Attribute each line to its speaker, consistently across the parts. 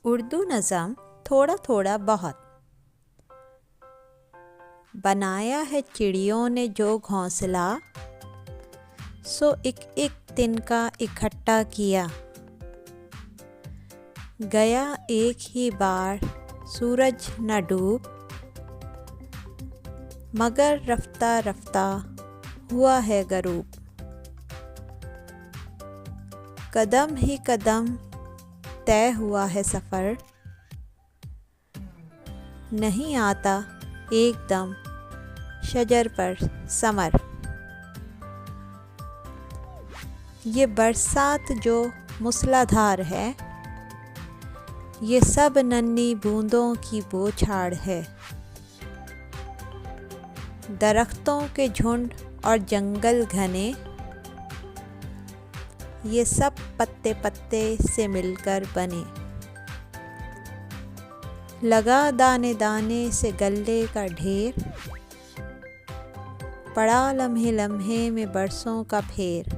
Speaker 1: उर्दू नज़म थोड़ा थोड़ा बहुत। बनाया है चिड़ियों ने जो घोंसला, सो एक एक तिनका इकट्ठा किया। गया एक ही बार सूरज न डूब, मगर रफ्ता रफ्ता हुआ है गरूब। कदम ही कदम तय हुआ है सफ़र, नहीं आता एकदम शजर पर समर। ये बरसात जो मूसलाधार है, ये सब नन्ही बूंदों की बौछार है। दरख्तों के झुंड और जंगल घने, ये सब पत्ते पत्ते से मिलकर बने। लगा दाने दाने से गल्ले का ढेर, पड़ा लम्हे लम्हे में बरसों का फेर।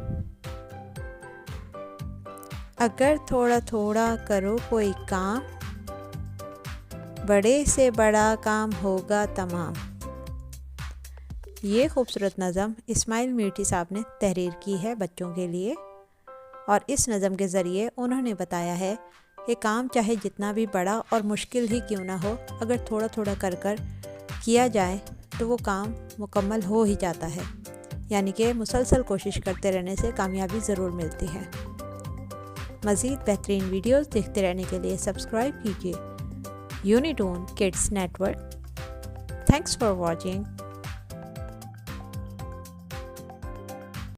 Speaker 1: अगर थोड़ा थोड़ा करो कोई काम, बड़े से बड़ा काम होगा तमाम। ये खूबसूरत नज़म इस्माइल मीठी साहब ने तहरीर की है बच्चों के लिए, और इस नज़म के ज़रिए उन्होंने बताया है कि काम चाहे जितना भी बड़ा और मुश्किल ही क्यों ना हो, अगर थोड़ा थोड़ा कर किया जाए तो वो काम मुकम्मल हो ही जाता है। यानी कि मुसलसल कोशिश करते रहने से कामयाबी ज़रूर मिलती है। मज़ीद बेहतरीन वीडियोस देखते रहने के लिए सब्सक्राइब कीजिए Unitone kids network. Thanks for watching.